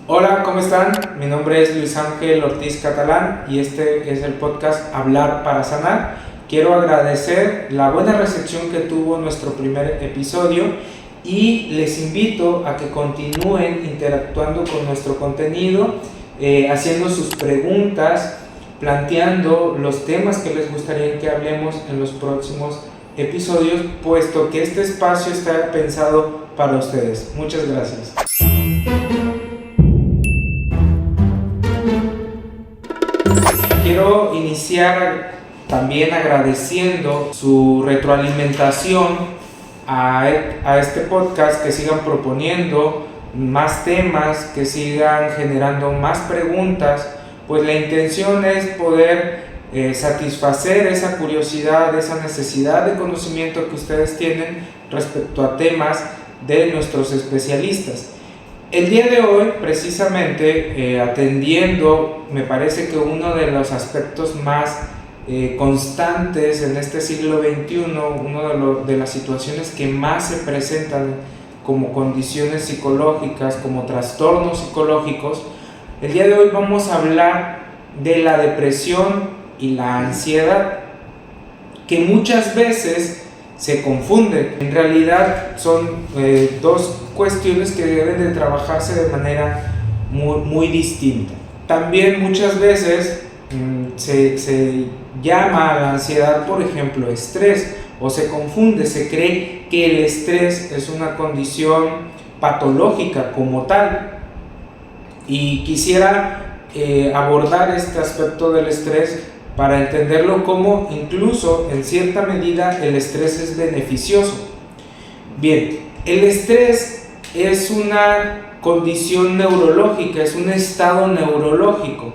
Hola, ¿cómo están? Mi nombre es Luis Ángel Ortiz Catalán y este es el podcast Hablar para Sanar. Quiero agradecer la buena recepción que tuvo nuestro primer episodio y les invito a que continúen interactuando con nuestro contenido, haciendo sus preguntas, planteando los temas que les gustaría que hablemos en los próximos episodios, puesto que este espacio está pensado para ustedes. Muchas gracias. Quiero iniciar también agradeciendo su retroalimentación a este podcast, que sigan proponiendo más temas, que sigan generando más preguntas, pues la intención es poder satisfacer esa curiosidad, esa necesidad de conocimiento que ustedes tienen respecto a temas de nuestros especialistas. El día de hoy, precisamente, atendiendo, me parece que uno de los aspectos más constantes en este siglo XXI, una de las situaciones que más se presentan como condiciones psicológicas, como trastornos psicológicos, el día de hoy vamos a hablar de la depresión y la ansiedad, que muchas veces se confunden. En realidad son dos cuestiones que deben de trabajarse de manera muy distinta. También muchas veces se llama a la ansiedad, por ejemplo, estrés, o se confunde, se cree que el estrés es una condición patológica como tal. Y quisiera abordar este aspecto del estrés para entenderlo como incluso en cierta medida el estrés es beneficioso. Bien, el estrés es una condición neurológica, es un estado neurológico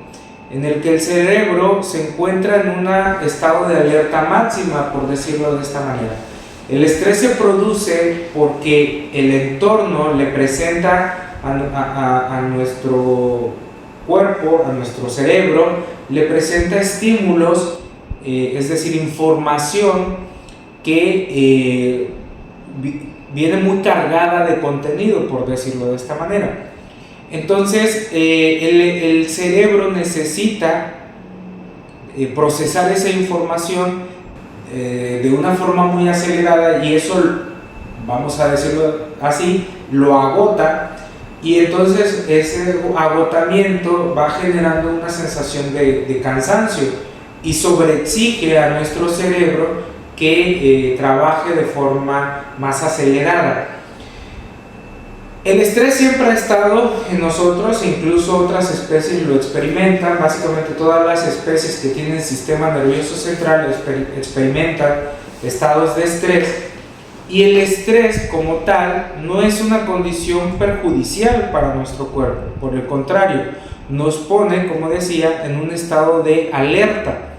en el que el cerebro se encuentra en un estado de alerta máxima, por decirlo de esta manera. El estrés se produce porque el entorno le presenta a nuestro cuerpo, a nuestro cerebro, le presenta estímulos, es decir, información que viene muy cargada de contenido, por decirlo de esta manera. Entonces, el cerebro necesita procesar esa información de una forma muy acelerada, y eso, vamos a decirlo así, lo agota. Y entonces ese agotamiento va generando una sensación de cansancio y sobreexige a nuestro cerebro que trabaje de forma más acelerada. El estrés siempre ha estado en nosotros, incluso otras especies lo experimentan. Básicamente todas las especies que tienen sistema nervioso central experimentan estados de estrés. Y el estrés como tal no es una condición perjudicial para nuestro cuerpo, por el contrario, nos pone, como decía, en un estado de alerta.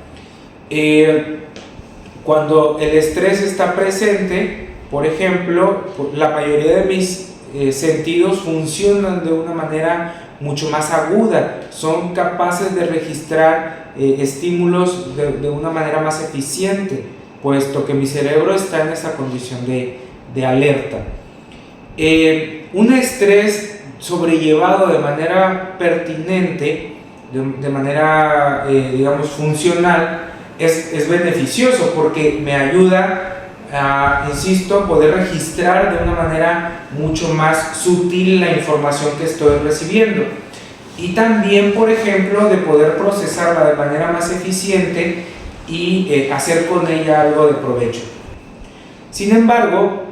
Cuando el estrés está presente, por ejemplo, la mayoría de mis sentidos funcionan de una manera mucho más aguda, son capaces de registrar estímulos de una manera más eficiente, puesto que mi cerebro está en esa condición de alerta. Un estrés sobrellevado de manera pertinente, de manera, digamos, funcional, es beneficioso, porque me ayuda a, insisto, poder registrar de una manera mucho más sutil la información que estoy recibiendo. Y también, por ejemplo, de poder procesarla de manera más eficiente y hacer con ella algo de provecho. Sin embargo,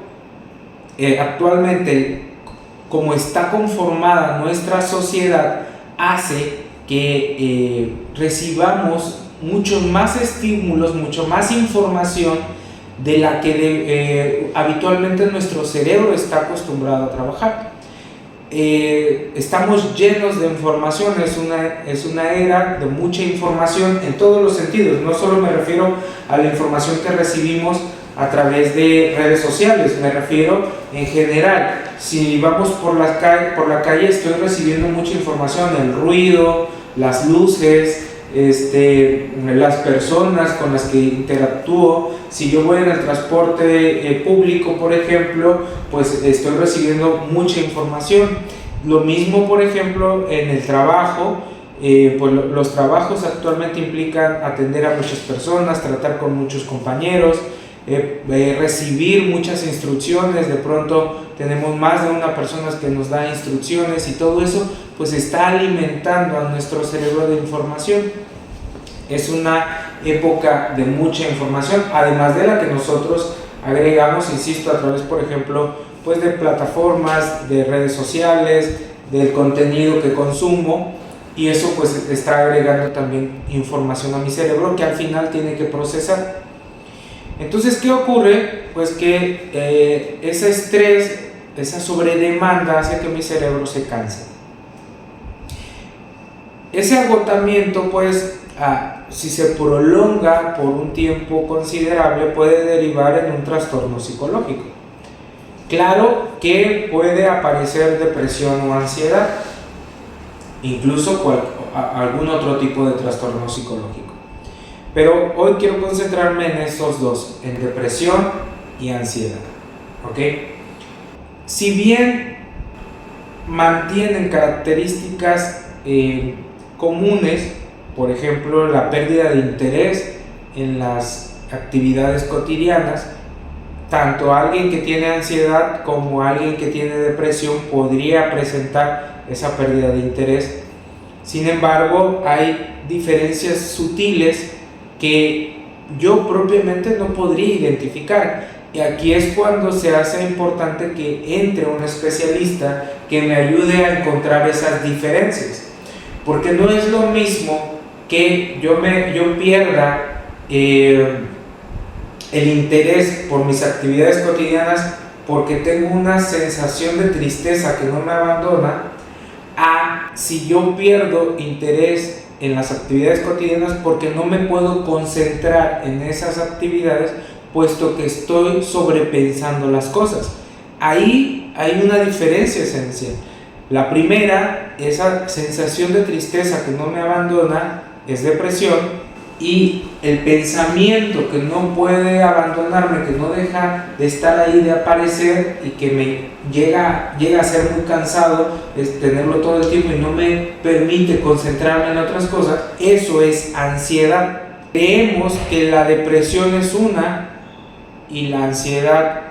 actualmente, como está conformada nuestra sociedad, hace que recibamos muchos más estímulos, mucho más información de la que habitualmente nuestro cerebro está acostumbrado a trabajar. Estamos llenos de información, es una era de mucha información en todos los sentidos. No solo me refiero a la información que recibimos a través de redes sociales, me refiero en general. Si vamos por la calle estoy recibiendo mucha información, el ruido, las luces, las personas con las que interactúo. Si yo voy en el transporte público, por ejemplo, pues estoy recibiendo mucha información. Lo mismo, por ejemplo, en el trabajo. Pues los trabajos actualmente implican atender a muchas personas, tratar con muchos compañeros, recibir muchas instrucciones. De pronto tenemos más de una persona que nos da instrucciones, y todo eso pues está alimentando a nuestro cerebro de información. Es una época de mucha información, además de la que nosotros agregamos, insisto, a través, por ejemplo, pues de plataformas, de redes sociales, del contenido que consumo. Y eso pues está agregando también información a mi cerebro que al final tiene que procesar. Entonces, ¿qué ocurre? Pues que ese estrés, esa sobredemanda hace que mi cerebro se canse. Ese agotamiento, pues, si se prolonga por un tiempo considerable, puede derivar en un trastorno psicológico. Claro que puede aparecer depresión o ansiedad, incluso algún otro tipo de trastorno psicológico. Pero hoy quiero concentrarme en estos dos, en depresión y ansiedad. ¿Ok? Si bien mantienen características comunes, por ejemplo, la pérdida de interés en las actividades cotidianas, tanto alguien que tiene ansiedad como alguien que tiene depresión podría presentar esa pérdida de interés. Sin embargo, hay diferencias sutiles que yo propiamente no podría identificar, y aquí es cuando se hace importante que entre un especialista que me ayude a encontrar esas diferencias, porque no es lo mismo que yo pierda el interés por mis actividades cotidianas porque tengo una sensación de tristeza que no me abandona, a si yo pierdo interés en las actividades cotidianas porque no me puedo concentrar en esas actividades, puesto que estoy sobrepensando las cosas. Ahí hay una diferencia esencial. La primera, esa sensación de tristeza que no me abandona, es depresión, y el pensamiento que no puede abandonarme, que no deja de estar ahí, de aparecer, y que me llega a ser muy cansado, es tenerlo todo el tiempo y no me permite concentrarme en otras cosas, eso es ansiedad. Creemos que la depresión es una y la ansiedad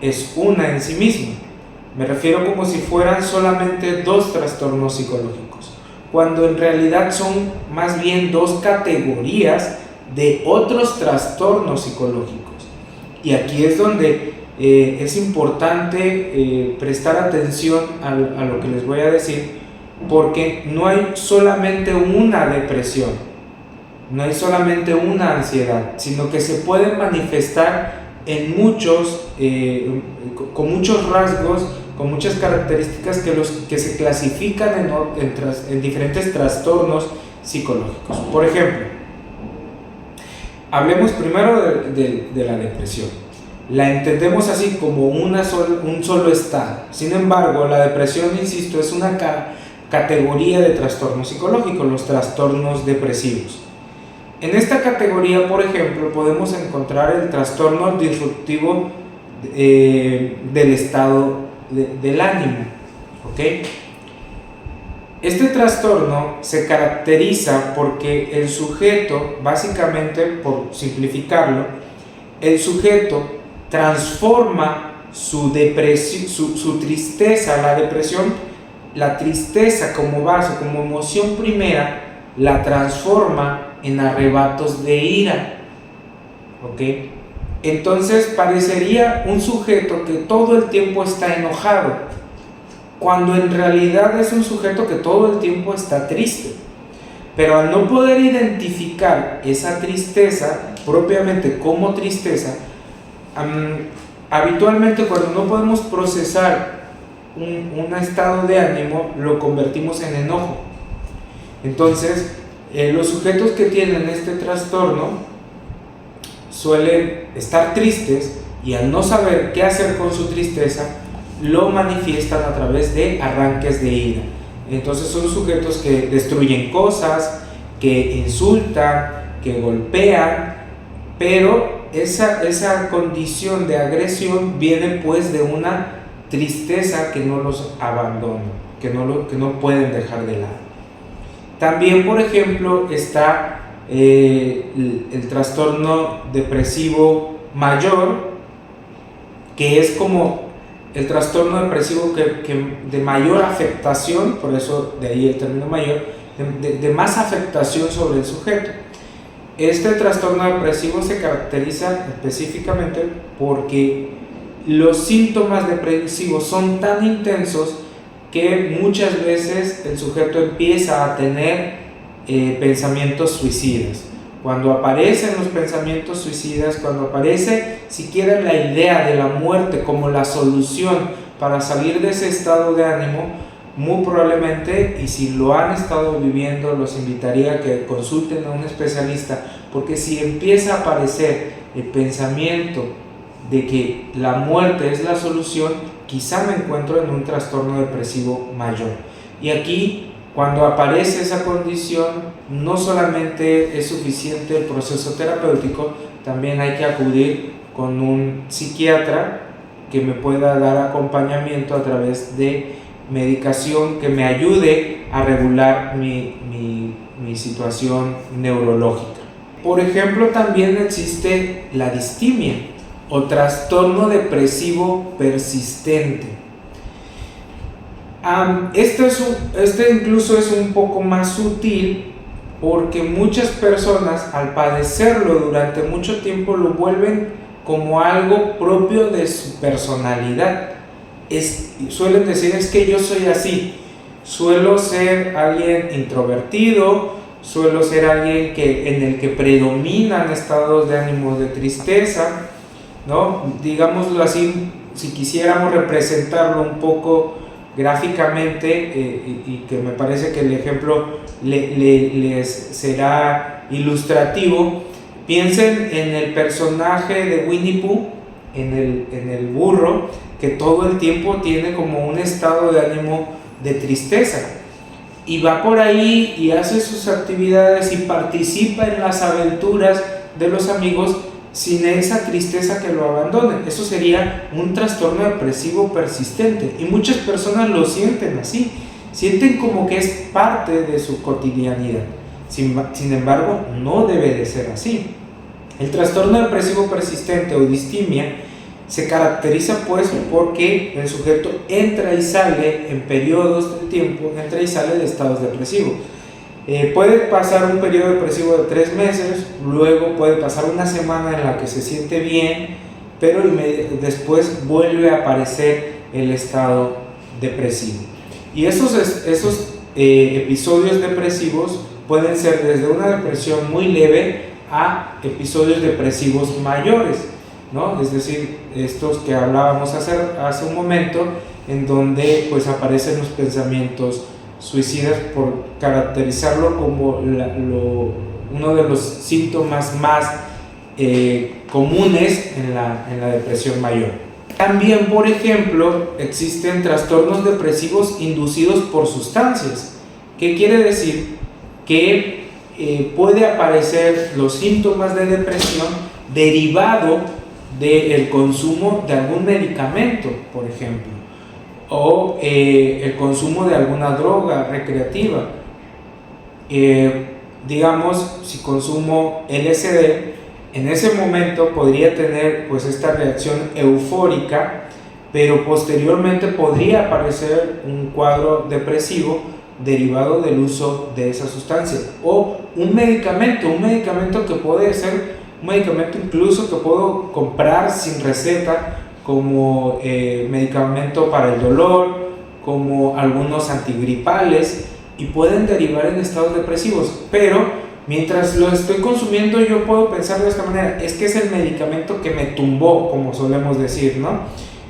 es una en sí misma. Me refiero como si fueran solamente dos trastornos psicológicos, cuando en realidad son más bien dos categorías de otros trastornos psicológicos. Y aquí es donde es importante prestar atención a lo que les voy a decir, porque no hay solamente una depresión, no hay solamente una ansiedad, sino que se pueden manifestar en muchos, con muchos rasgos, con muchas características que se clasifican en diferentes trastornos psicológicos. Por ejemplo, hablemos primero de la depresión. La entendemos así como un solo estado. Sin embargo, la depresión, insisto, es una categoría de trastornos psicológicos, los trastornos depresivos. En esta categoría, por ejemplo, podemos encontrar el trastorno disruptivo del estado del ánimo. ¿Ok? Este trastorno se caracteriza porque el sujeto, básicamente, por simplificarlo, el sujeto transforma su tristeza, la tristeza como base, como emoción primera, la transforma en arrebatos de ira. ¿Ok? Entonces parecería un sujeto que todo el tiempo está enojado, cuando en realidad es un sujeto que todo el tiempo está triste. Pero al no poder identificar esa tristeza propiamente como tristeza, habitualmente cuando no podemos procesar un estado de ánimo, lo convertimos en enojo. Entonces, los sujetos que tienen este trastorno suelen estar tristes, y al no saber qué hacer con su tristeza, lo manifiestan a través de arranques de ira. Entonces son sujetos que destruyen cosas, que insultan, que golpean, pero esa condición de agresión viene pues de una tristeza que no los abandona. que no pueden dejar de lado. También, por ejemplo, está el trastorno depresivo mayor, que es como el trastorno depresivo que de mayor afectación, por eso de ahí el término mayor, de más afectación sobre el sujeto. Este trastorno depresivo se caracteriza específicamente porque los síntomas depresivos son tan intensos que muchas veces el sujeto empieza a tener pensamientos suicidas. Cuando aparecen los pensamientos suicidas, cuando aparece siquiera la idea de la muerte como la solución para salir de ese estado de ánimo, muy probablemente, y si lo han estado viviendo, los invitaría a que consulten a un especialista, porque si empieza a aparecer el pensamiento de que la muerte es la solución, quizá me encuentro en un trastorno depresivo mayor. Y aquí, cuando aparece esa condición, no solamente es suficiente el proceso terapéutico, también hay que acudir con un psiquiatra que me pueda dar acompañamiento a través de medicación que me ayude a regular mi situación neurológica. Por ejemplo, también existe la distimia o trastorno depresivo persistente. Este incluso es un poco más sutil, porque muchas personas, al padecerlo durante mucho tiempo, lo vuelven como algo propio de su personalidad. Suelen decir, es que yo soy así, suelo ser alguien introvertido, suelo ser alguien en el que predominan estados de ánimo de tristeza, ¿no? Digámoslo así, si quisiéramos representarlo un poco gráficamente, y que me parece que el ejemplo les será ilustrativo, piensen en el personaje de Winnie Pooh, en el burro, que todo el tiempo tiene como un estado de ánimo de tristeza, y va por ahí y hace sus actividades y participa en las aventuras de los amigos sin esa tristeza que lo abandone. Eso sería un trastorno depresivo persistente, y muchas personas lo sienten así, sienten como que es parte de su cotidianidad. Sin embargo, no debe de ser así. El trastorno depresivo persistente o distimia se caracteriza pues porque el sujeto entra y sale en periodos de tiempo, entra y sale de estados depresivos. Puede pasar un periodo depresivo de 3 meses, luego puede pasar una semana en la que se siente bien, pero después vuelve a aparecer el estado depresivo. Y esos episodios depresivos pueden ser desde una depresión muy leve a episodios depresivos mayores, ¿no? Es decir, estos que hablábamos hace un momento, en donde pues aparecen los pensamientos suicidas, por caracterizarlo como uno de los síntomas más comunes en la depresión mayor. También, por ejemplo, existen trastornos depresivos inducidos por sustancias. ¿Qué quiere decir? Que puede aparecer los síntomas de depresión derivado del consumo de algún medicamento, por ejemplo, o el consumo de alguna droga recreativa. Digamos, si consumo LSD, en ese momento podría tener pues esta reacción eufórica, pero posteriormente podría aparecer un cuadro depresivo derivado del uso de esa sustancia. O un medicamento que puede ser un medicamento incluso que puedo comprar sin receta, como medicamento para el dolor, como algunos antigripales, y pueden derivar en estados depresivos. Pero mientras lo estoy consumiendo, yo puedo pensar de esta manera: es que es el medicamento que me tumbó, como solemos decir, ¿no?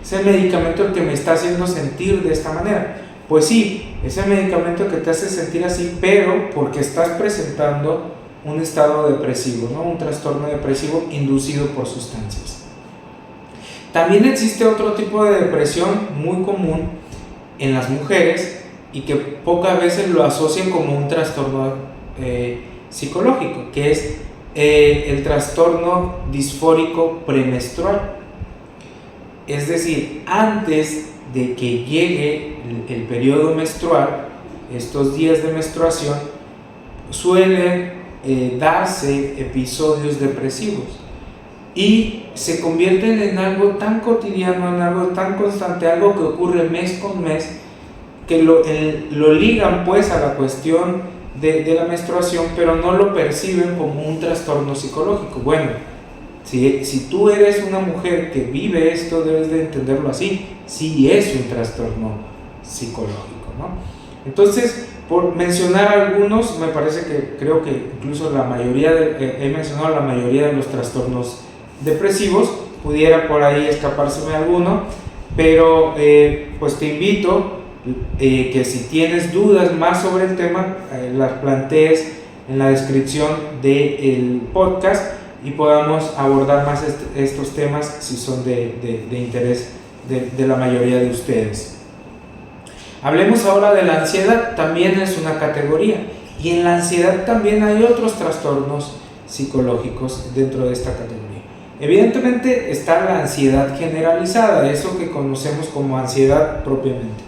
Es el medicamento el que me está haciendo sentir de esta manera. Pues sí, es el medicamento que te hace sentir así, pero porque estás presentando un estado depresivo, ¿no? Un trastorno depresivo inducido por sustancias. También existe otro tipo de depresión muy común en las mujeres, y que pocas veces lo asocian como un trastorno psicológico, que es el trastorno disfórico premenstrual. Es decir, antes de que llegue el periodo menstrual, estos días de menstruación, suelen darse episodios depresivos y se convierten en algo tan cotidiano, en algo tan constante, algo que ocurre mes con mes, que lo ligan pues a la cuestión de la menstruación, pero no lo perciben como un trastorno psicológico. Bueno, si tú eres una mujer que vive esto, debes de entenderlo así, sí es un trastorno psicológico, ¿no? Entonces, por mencionar algunos, me parece que creo que incluso he mencionado la mayoría de los trastornos depresivos, pudiera por ahí escapárseme alguno, pero pues te invito que si tienes dudas más sobre el tema, las plantees en la descripción del podcast y podamos abordar más estos temas si son de interés de la mayoría de ustedes. Hablemos ahora de la ansiedad. También es una categoría, y en la ansiedad también hay otros trastornos psicológicos dentro de esta categoría. Evidentemente está la ansiedad generalizada, eso que conocemos como ansiedad propiamente.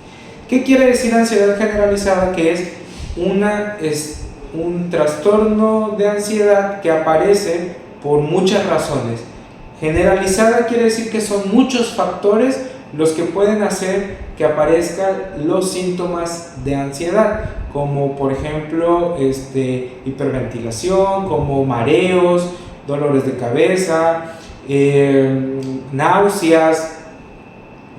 ¿Qué quiere decir ansiedad generalizada? Que es un trastorno de ansiedad que aparece por muchas razones. Generalizada quiere decir que son muchos factores los que pueden hacer que aparezcan los síntomas de ansiedad, como por ejemplo hiperventilación, como mareos, dolores de cabeza, náuseas,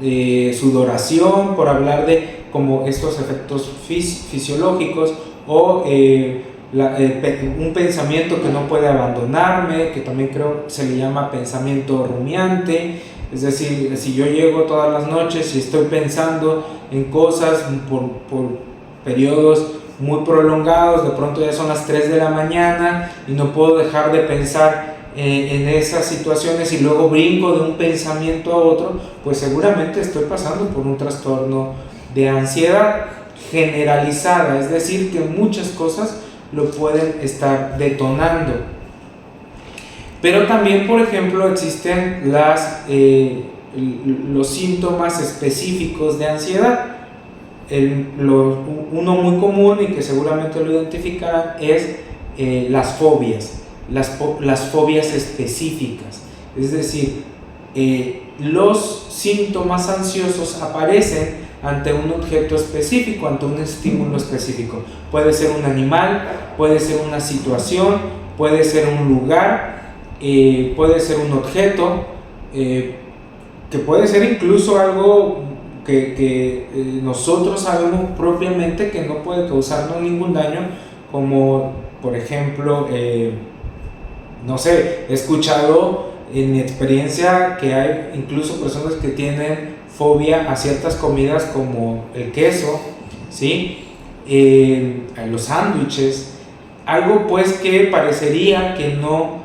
sudoración, por hablar de como estos efectos fisiológicos, o un pensamiento que no puede abandonarme, que también creo se le llama pensamiento rumiante. Es decir, si yo llego todas las noches y estoy pensando en cosas por periodos muy prolongados, de pronto ya son las 3 de la mañana y no puedo dejar de pensar en esas situaciones y luego brinco de un pensamiento a otro, pues seguramente estoy pasando por un trastorno de ansiedad generalizada, es decir, que muchas cosas lo pueden estar detonando. Pero también, por ejemplo, existen los síntomas específicos de ansiedad. Uno muy común y que seguramente lo identificarán es las fobias, las fobias específicas. Es decir, los síntomas ansiosos aparecen ante un objeto específico, ante un estímulo específico. Puede ser un animal, puede ser una situación, puede ser un lugar, puede ser un objeto, que puede ser incluso algo que nosotros sabemos propiamente que no puede causarnos ningún daño, como por ejemplo, no sé, he escuchado en mi experiencia que hay incluso personas que tienen fobia a ciertas comidas como el queso, ¿sí? Los sándwiches, algo pues que parecería que no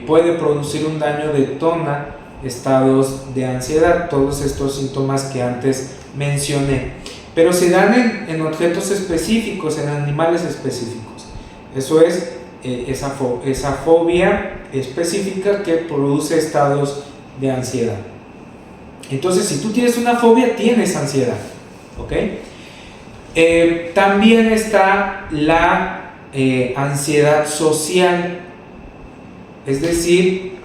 puede producir un daño, detona estados de ansiedad, todos estos síntomas que antes mencioné, pero se dan en objetos específicos, en animales específicos. Eso es esa fobia específica que produce estados de ansiedad. Entonces, si tú tienes una fobia, tienes ansiedad, ¿ok? También está la ansiedad social, es decir,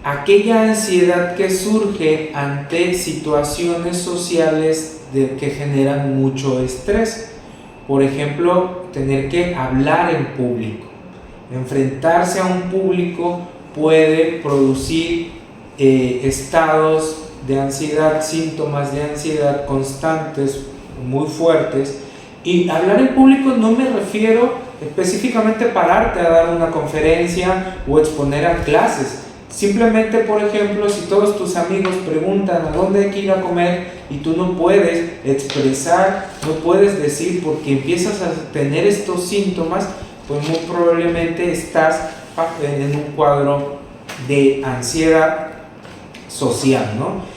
aquella ansiedad que surge ante situaciones sociales que generan mucho estrés. Por ejemplo, tener que hablar en público, enfrentarse a un público puede producir estados de ansiedad, síntomas de ansiedad constantes, muy fuertes. Y hablar en público no me refiero específicamente pararte a dar una conferencia o exponer a clases. Simplemente, por ejemplo, si todos tus amigos preguntan a dónde hay que ir a comer y tú no puedes expresar, no puedes decir porque empiezas a tener estos síntomas, pues muy probablemente estás en un cuadro de ansiedad social, ¿no?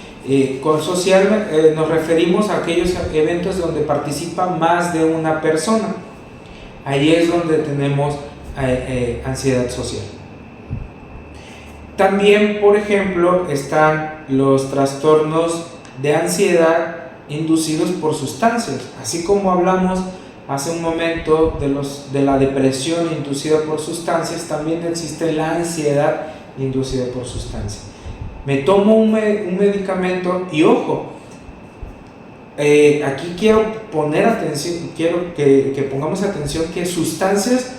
Con social nos referimos a aquellos eventos donde participa más de una persona. Ahí es donde tenemos ansiedad social. También, por ejemplo, están los trastornos de ansiedad inducidos por sustancias. Así como hablamos hace un momento de la depresión inducida por sustancias, también existe la ansiedad inducida por sustancias. Me tomo un medicamento y ojo, aquí quiero poner atención, quiero que pongamos atención que sustancias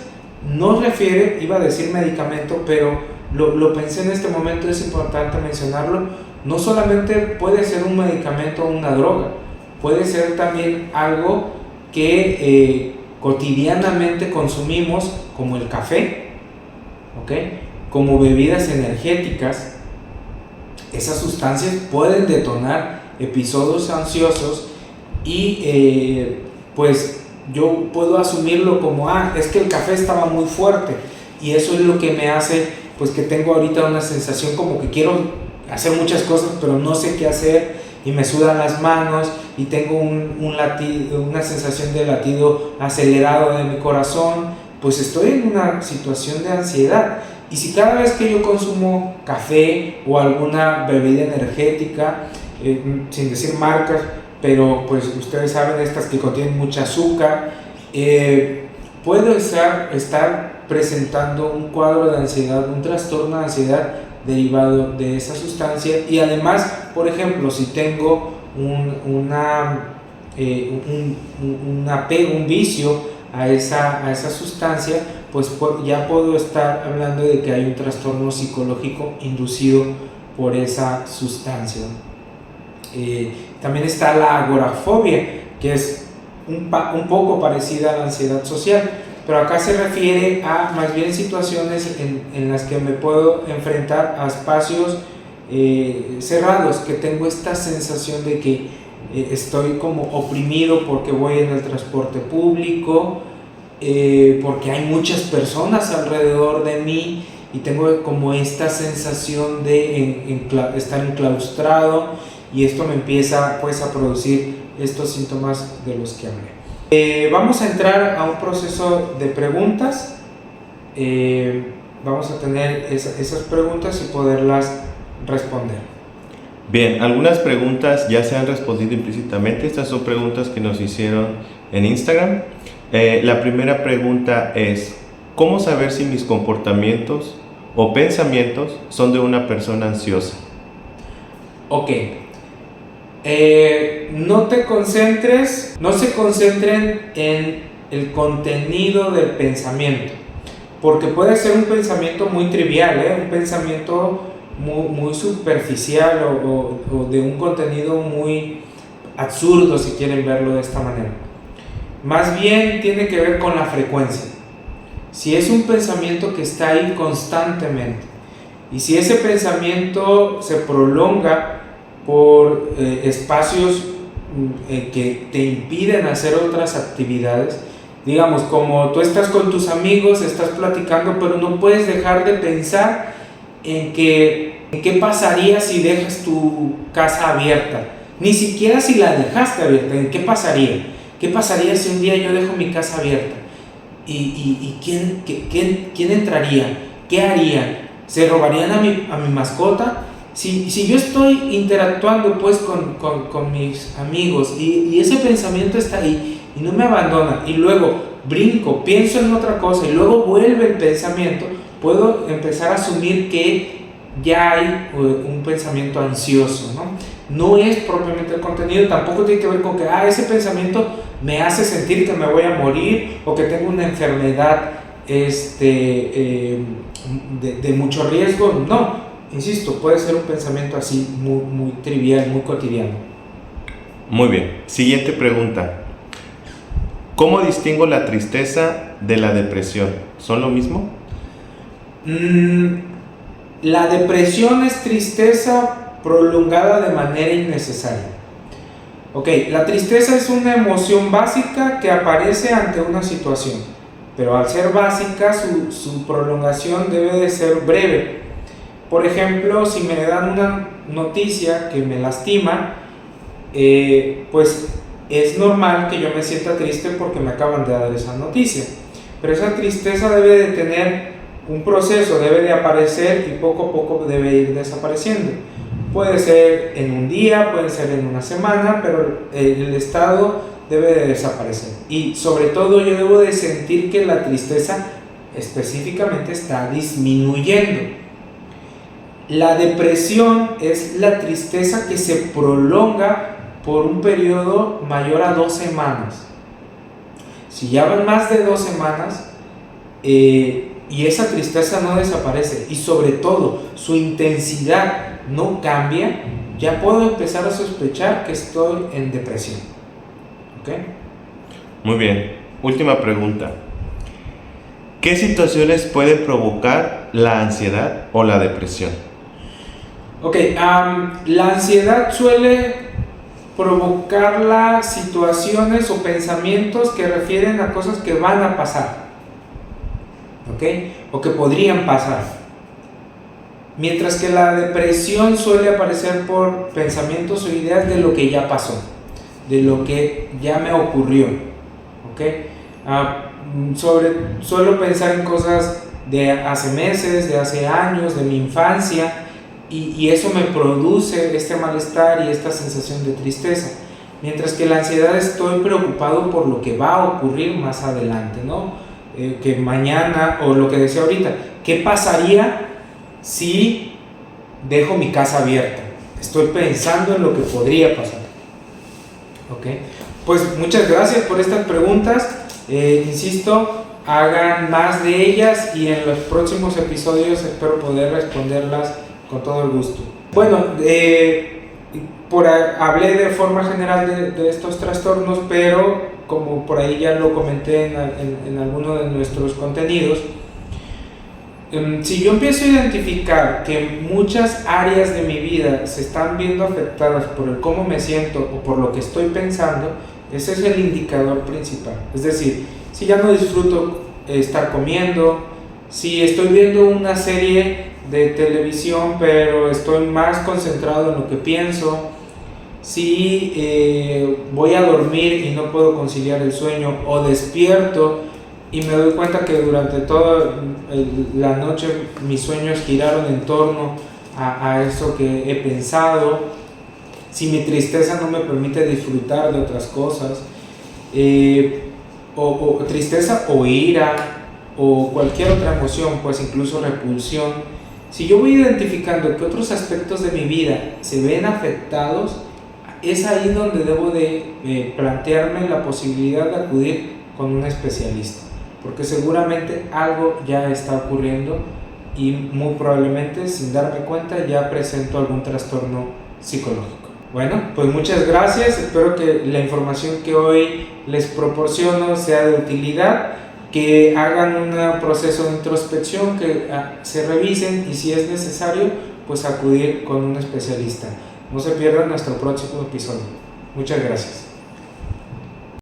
no refiere, iba a decir medicamento, pero lo pensé en este momento, es importante mencionarlo, no solamente puede ser un medicamento o una droga, puede ser también algo que cotidianamente consumimos, como el café, ¿okay? Como bebidas energéticas. Esas sustancias pueden detonar episodios ansiosos y pues yo puedo asumirlo como, es que el café estaba muy fuerte y eso es lo que me hace pues que tengo ahorita una sensación como que quiero hacer muchas cosas pero no sé qué hacer y me sudan las manos y tengo una sensación de latido acelerado de mi corazón, pues estoy en una situación de ansiedad. Y si cada vez que yo consumo café o alguna bebida energética, sin decir marcas, pero pues ustedes saben estas que contienen mucho azúcar, puedo estar presentando un cuadro de ansiedad, un trastorno de ansiedad derivado de esa sustancia. Y además, por ejemplo, si tengo un apego, un vicio a esa sustancia, pues ya puedo estar hablando de que hay un trastorno psicológico inducido por esa sustancia. También está la agorafobia, que es un poco parecida a la ansiedad social, pero acá se refiere a más bien situaciones en las que me puedo enfrentar a espacios cerrados, que tengo esta sensación de que estoy como oprimido porque voy en el transporte público, porque hay muchas personas alrededor de mí y tengo como esta sensación de estar enclaustrado, y esto me empieza pues a producir estos síntomas de los que hablé. Vamos a entrar a un proceso de preguntas. Vamos a tener esas preguntas y poderlas responder. Bien, algunas preguntas ya se han respondido implícitamente. Estas son preguntas que nos hicieron en Instagram. La primera pregunta es: ¿cómo saber si mis comportamientos o pensamientos son de una persona ansiosa? Ok. No se concentren en el contenido del pensamiento, porque puede ser un pensamiento muy trivial, un pensamiento muy superficial o de un contenido muy absurdo, si quieren verlo de esta manera. Más bien tiene que ver con la frecuencia. Si es un pensamiento que está ahí constantemente y si ese pensamiento se prolonga por espacios que te impiden hacer otras actividades, digamos, como tú estás con tus amigos, estás platicando, pero no puedes dejar de pensar en qué pasaría si dejas tu casa abierta, ni siquiera si la dejaste abierta, en qué pasaría si un día yo dejo mi casa abierta y quién entraría, qué harían, se robarían a mi mascota. Si yo estoy interactuando pues con mis amigos y ese pensamiento está ahí y no me abandona, y luego brinco, pienso en otra cosa y luego vuelve el pensamiento, puedo empezar a asumir que ya hay un pensamiento ansioso, ¿no? No es propiamente el contenido, tampoco tiene que ver con que ese pensamiento me hace sentir que me voy a morir o que tengo una enfermedad de mucho riesgo. No. Insisto, puede ser un pensamiento así muy trivial, muy cotidiano. Muy bien. Siguiente pregunta. ¿Cómo distingo la tristeza de la depresión? ¿Son lo mismo? La depresión es tristeza prolongada de manera innecesaria. Ok, la tristeza es una emoción básica que aparece ante una situación, pero al ser básica, su prolongación debe de ser breve. Por ejemplo, si me dan una noticia que me lastima, pues es normal que yo me sienta triste porque me acaban de dar esa noticia. Pero esa tristeza debe de tener un proceso, debe de aparecer y poco a poco debe ir desapareciendo. Puede ser en un día, puede ser en una semana, pero el estado debe de desaparecer. Y sobre todo yo debo de sentir que la tristeza específicamente está disminuyendo. La depresión es la tristeza que se prolonga por un periodo mayor a 2 semanas. Si ya van más de 2 semanas y esa tristeza no desaparece y sobre todo su intensidad no cambia, ya puedo empezar a sospechar que estoy en depresión. ¿Ok? Muy bien. Última pregunta. ¿Qué situaciones pueden provocar la ansiedad o la depresión? Ok, la ansiedad suele provocar las situaciones o pensamientos que refieren a cosas que van a pasar, ¿ok? O que podrían pasar. Mientras que la depresión suele aparecer por pensamientos o ideas de lo que ya pasó, de lo que ya me ocurrió, ¿ok? Suelo pensar en cosas de hace meses, de hace años, de mi infancia, y eso me produce este malestar y esta sensación de tristeza. Mientras que la ansiedad estoy preocupado por lo que va a ocurrir más adelante, ¿no? Que mañana, o lo que decía ahorita, ¿qué pasaría si dejo mi casa abierta? Estoy pensando en lo que podría pasar. ¿Ok? Pues muchas gracias por estas preguntas. Insisto, hagan más de ellas y en los próximos episodios espero poder responderlas con todo el gusto. Bueno, hablé de forma general de estos trastornos, pero como por ahí ya lo comenté en alguno de nuestros contenidos, si yo empiezo a identificar que muchas áreas de mi vida se están viendo afectadas por el cómo me siento o por lo que estoy pensando, ese es el indicador principal. Es decir, si ya no disfruto estar comiendo, si estoy viendo una serie de televisión pero estoy más concentrado en lo que pienso, si voy a dormir y no puedo conciliar el sueño, o despierto y me doy cuenta que durante toda la noche mis sueños giraron en torno a eso que he pensado, si mi tristeza no me permite disfrutar de otras cosas, o tristeza o ira o cualquier otra emoción, pues incluso repulsión, si yo voy identificando que otros aspectos de mi vida se ven afectados, es ahí donde debo de plantearme la posibilidad de acudir con un especialista, porque seguramente algo ya está ocurriendo y muy probablemente sin darme cuenta ya presento algún trastorno psicológico. Bueno, pues muchas gracias, espero que la información que hoy les proporciono sea de utilidad, que hagan un proceso de introspección, que se revisen y si es necesario, pues acudir con un especialista. No se pierdan nuestro próximo episodio. Muchas gracias.